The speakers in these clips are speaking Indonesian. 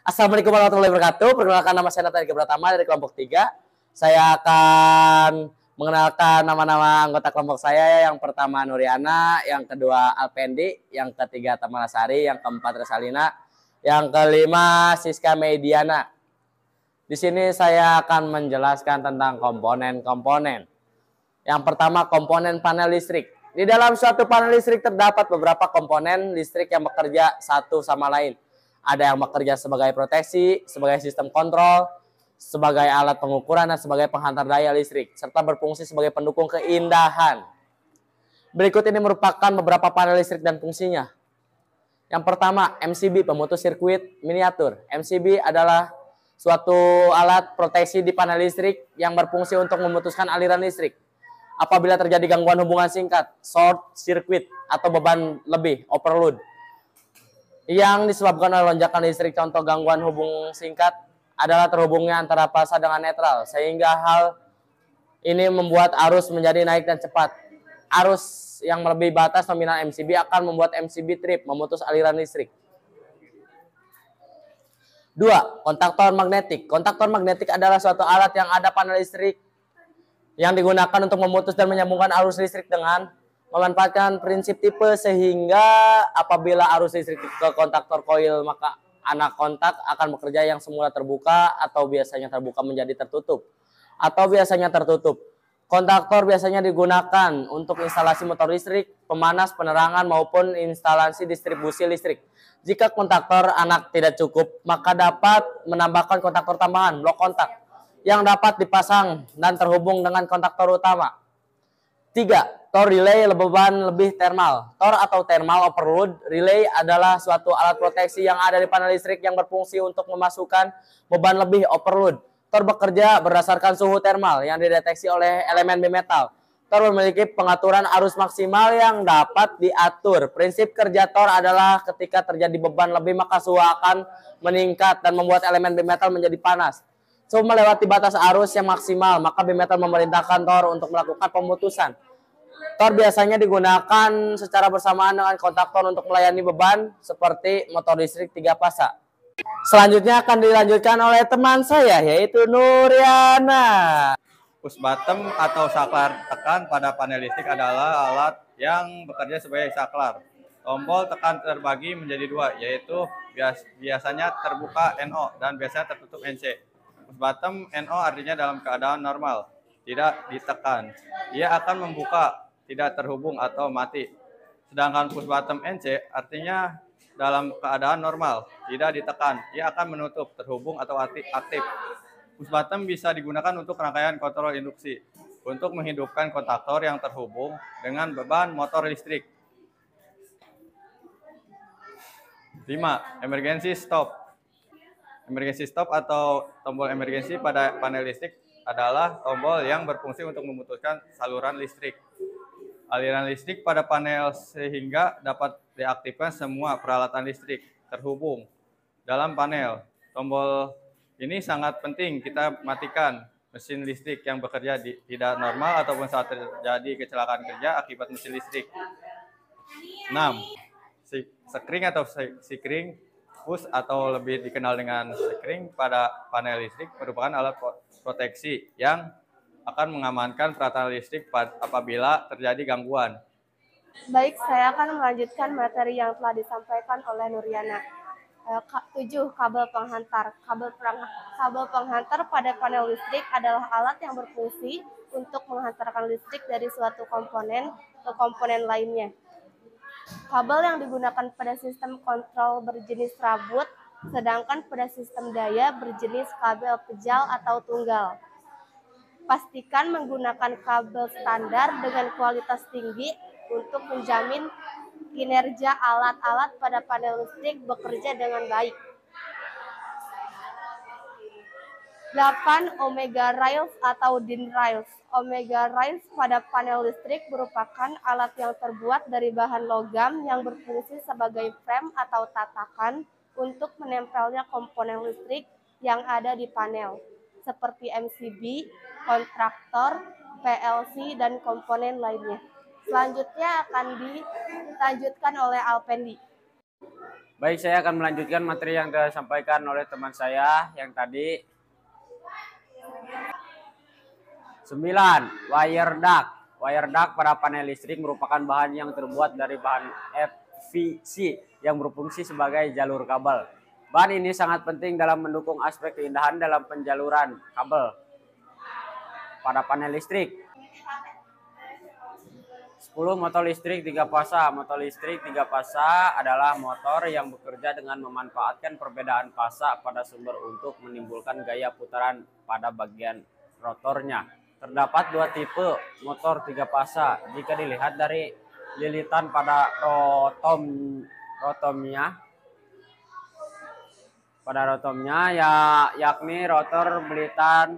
Assalamualaikum warahmatullahi wabarakatuh. Perkenalkan, nama saya Nathan Pratama dari kelompok 3. Saya akan mengenalkan nama-nama anggota kelompok saya. Yang pertama Nuriana, yang kedua Alpendi, yang ketiga Tamanasari, yang keempat Resalina, yang kelima Siska Mediana. Di sini saya akan menjelaskan tentang komponen-komponen. Yang pertama, komponen panel listrik. Di dalam suatu panel listrik terdapat beberapa komponen listrik yang bekerja satu sama lain. Ada yang bekerja sebagai proteksi, sebagai sistem kontrol, sebagai alat pengukuran, dan sebagai penghantar daya listrik, serta berfungsi sebagai pendukung keindahan. Berikut ini merupakan beberapa panel listrik dan fungsinya. Yang pertama, MCB, pemutus sirkuit miniatur. MCB adalah suatu alat proteksi di panel listrik yang berfungsi untuk memutuskan aliran listrik apabila terjadi gangguan hubungan singkat, short circuit, atau beban lebih, overload, yang disebabkan oleh lonjakan listrik. Contoh gangguan hubung singkat adalah terhubungnya antara fasa dengan netral, sehingga hal ini membuat arus menjadi naik dan cepat. Arus yang melebihi batas nominal MCB akan membuat MCB trip, memutus aliran listrik. 2. Kontaktor magnetik. Kontaktor magnetik adalah suatu alat yang ada panel listrik yang digunakan untuk memutus dan menyambungkan arus listrik dengan memanfaatkan prinsip tipe, sehingga apabila arus listrik ke kontaktor koil, maka anak kontak akan bekerja yang semula terbuka atau biasanya terbuka menjadi tertutup atau biasanya tertutup. Kontaktor biasanya digunakan untuk instalasi motor listrik, pemanas, penerangan, maupun instalasi distribusi listrik. Jika kontaktor anak tidak cukup, maka dapat menambahkan kontaktor tambahan, blok kontak, yang dapat dipasang dan terhubung dengan kontaktor utama. 3. Tor relay beban lebih thermal. Tor atau thermal overload relay adalah suatu alat proteksi yang ada di panel listrik yang berfungsi untuk memasukkan beban lebih overload. Tor bekerja berdasarkan suhu thermal yang dideteksi oleh elemen bimetal. Tor memiliki pengaturan arus maksimal yang dapat diatur. Prinsip kerja tor adalah ketika terjadi beban lebih, maka suhu akan meningkat dan membuat elemen bimetal menjadi panas. Suhu melewati batas arus yang maksimal, maka bimetal memerintahkan tor untuk melakukan pemutusan. Tor biasanya digunakan secara bersamaan dengan kontaktor untuk melayani beban seperti motor listrik 3 fasa. Selanjutnya akan dilanjutkan oleh teman saya, yaitu Nuriana. Push bottom atau saklar tekan pada panel listrik adalah alat yang bekerja sebagai saklar. Tombol tekan terbagi menjadi 2, yaitu biasanya terbuka NO dan biasanya tertutup NC. Push bottom NO artinya dalam keadaan normal, tidak ditekan. Ia akan membuka, tidak terhubung atau mati. Sedangkan push bottom NC artinya dalam keadaan normal, tidak ditekan. Ia akan menutup, terhubung atau aktif. Push bottom bisa digunakan untuk rangkaian kontrol induksi untuk menghidupkan kontaktor yang terhubung dengan beban motor listrik. 5. Emergency stop. Emergency stop atau tombol emergency pada panel listrik adalah tombol yang berfungsi untuk memutuskan saluran listrik, aliran listrik pada panel, sehingga dapat diaktifkan semua peralatan listrik terhubung dalam panel. Tombol ini sangat penting kita matikan mesin listrik yang bekerja tidak normal ataupun saat terjadi kecelakaan kerja akibat mesin listrik. 6. Sekring atau sikring push atau lebih dikenal dengan sekring pada panel listrik merupakan alat proteksi yang akan mengamankan peralatan listrik apabila terjadi gangguan. Baik, saya akan melanjutkan materi yang telah disampaikan oleh Nuriana. 7. Kabel penghantar. Kabel penghantar pada panel listrik adalah alat yang berfungsi untuk menghantarkan listrik dari suatu komponen ke komponen lainnya. Kabel yang digunakan pada sistem kontrol berjenis rabut, sedangkan pada sistem daya berjenis kabel pejal atau tunggal. Pastikan menggunakan kabel standar dengan kualitas tinggi untuk menjamin kinerja alat-alat pada panel listrik bekerja dengan baik. 8. Omega rails atau DIN rails. Omega rails pada panel listrik merupakan alat yang terbuat dari bahan logam yang berfungsi sebagai frame atau tatakan untuk menempelnya komponen listrik yang ada di panel, seperti MCB, kontraktor, PLC, dan komponen lainnya. Selanjutnya akan dilanjutkan oleh Alpendi. Baik, saya akan melanjutkan materi yang disampaikan oleh teman saya yang tadi. 9. Wire duct. Wire duct pada panel listrik merupakan bahan yang terbuat dari bahan FVC yang berfungsi sebagai jalur kabel. Bahan ini sangat penting dalam mendukung aspek keindahan dalam penjaluran kabel pada panel listrik. 10. Motor listrik 3 fasa. Motor listrik 3 fasa adalah motor yang bekerja dengan memanfaatkan perbedaan fasa pada sumber untuk menimbulkan gaya putaran pada bagian rotornya. Terdapat 2 tipe motor 3 fasa jika dilihat dari lilitan pada rotomnya yakni rotor belitan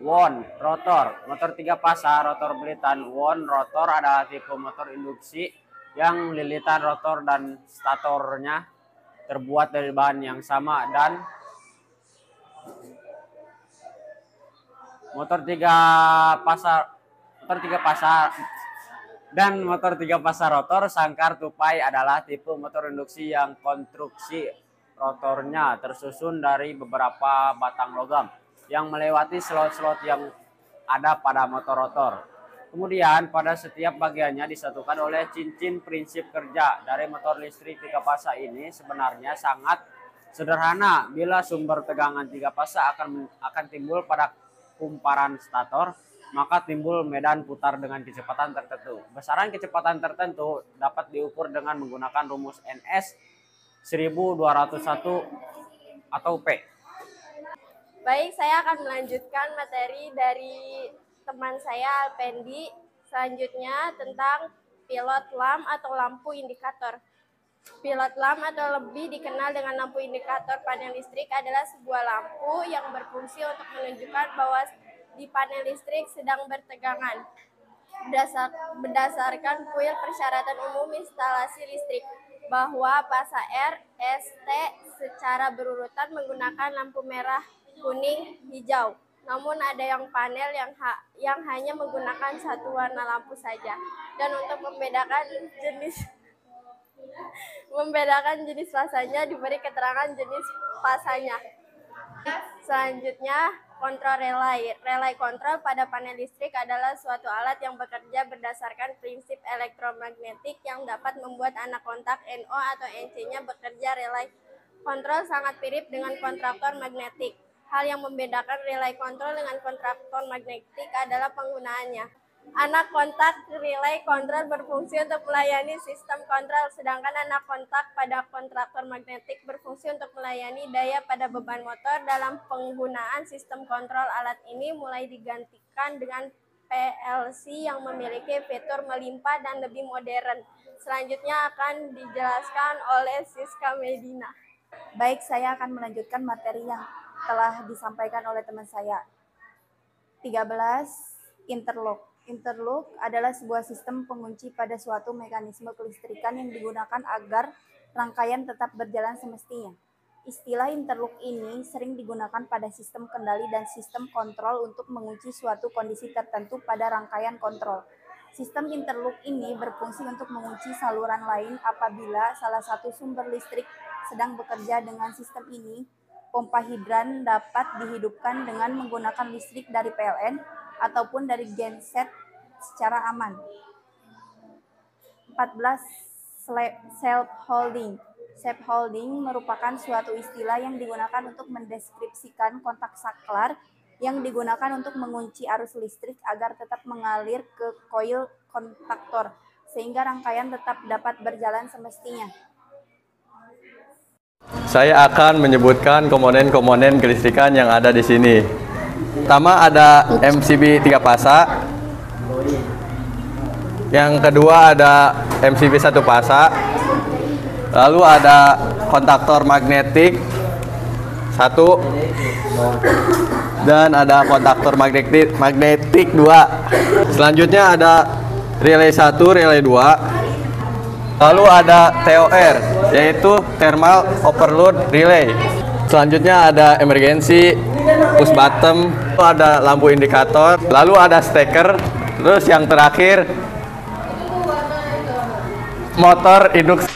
wound rotor. Motor 3 fasa rotor belitan wound rotor adalah tipe motor induksi yang lilitan rotor dan statornya terbuat dari bahan yang sama, dan motor 3 fasa rotor sangkar tupai adalah tipe motor induksi yang konstruksi rotornya tersusun dari beberapa batang logam yang melewati slot-slot yang ada pada motor rotor. Kemudian pada setiap bagiannya disatukan oleh cincin. Prinsip kerja dari motor listrik 3 fasa ini sebenarnya sangat sederhana. Bila sumber tegangan 3 fasa akan timbul pada kumparan stator, maka timbul medan putar dengan kecepatan tertentu. Besaran kecepatan tertentu dapat diukur dengan menggunakan rumus NS 1201 atau P. Baik, saya akan melanjutkan materi dari teman saya Alpendi. Selanjutnya tentang pilot lamp atau lampu indikator. Pilot lamp atau lebih dikenal dengan lampu indikator panel listrik adalah sebuah lampu yang berfungsi untuk menunjukkan bahwa di panel listrik sedang bertegangan. Berdasarkan kuil persyaratan umum instalasi listrik, bahwa fasa R, S, T secara berurutan menggunakan lampu merah, kuning, hijau. Namun ada yang panel yang hanya menggunakan satu warna lampu saja. Dan untuk membedakan jenis fasanya diberi keterangan jenis fasanya. Selanjutnya, kontrol relay. Relay kontrol pada panel listrik adalah suatu alat yang bekerja berdasarkan prinsip elektromagnetik yang dapat membuat anak kontak NO atau NC-nya bekerja. Relay kontrol sangat mirip dengan kontraktor magnetik. Hal yang membedakan relay kontrol dengan kontraktor magnetik adalah penggunaannya. Anak kontak relay kontrol berfungsi untuk melayani sistem kontrol, sedangkan anak kontak pada kontraktor magnetik berfungsi untuk melayani daya pada beban motor. Dalam penggunaan sistem kontrol, alat ini mulai digantikan dengan PLC yang memiliki fitur melimpah dan lebih modern. Selanjutnya akan dijelaskan oleh Siska Medina. Baik, saya akan melanjutkan materi yang telah disampaikan oleh teman saya. 13. Interlock. Interlock adalah sebuah sistem pengunci pada suatu mekanisme kelistrikan yang digunakan agar rangkaian tetap berjalan semestinya. Istilah interlock ini sering digunakan pada sistem kendali dan sistem kontrol untuk mengunci suatu kondisi tertentu pada rangkaian kontrol. Sistem interlock ini berfungsi untuk mengunci saluran lain apabila salah satu sumber listrik sedang bekerja. Dengan sistem ini, pompa hidran dapat dihidupkan dengan menggunakan listrik dari PLN ataupun dari genset secara aman. 14. Self-holding. Self-holding merupakan suatu istilah yang digunakan untuk mendeskripsikan kontak saklar yang digunakan untuk mengunci arus listrik agar tetap mengalir ke koil kontaktor, sehingga rangkaian tetap dapat berjalan semestinya. Saya akan menyebutkan komponen-komponen kelistrikan yang ada di sini. Pertama ada MCB 3 fasa. Yang kedua ada MCB 1 fasa. Lalu ada kontaktor magnetik 1 dan ada kontaktor magnetik 2. Selanjutnya ada relay 1, relay 2. Lalu ada TOR, yaitu thermal overload relay. Selanjutnya ada emergency, push button, ada lampu indikator, lalu ada steker, terus yang terakhir motor induksi.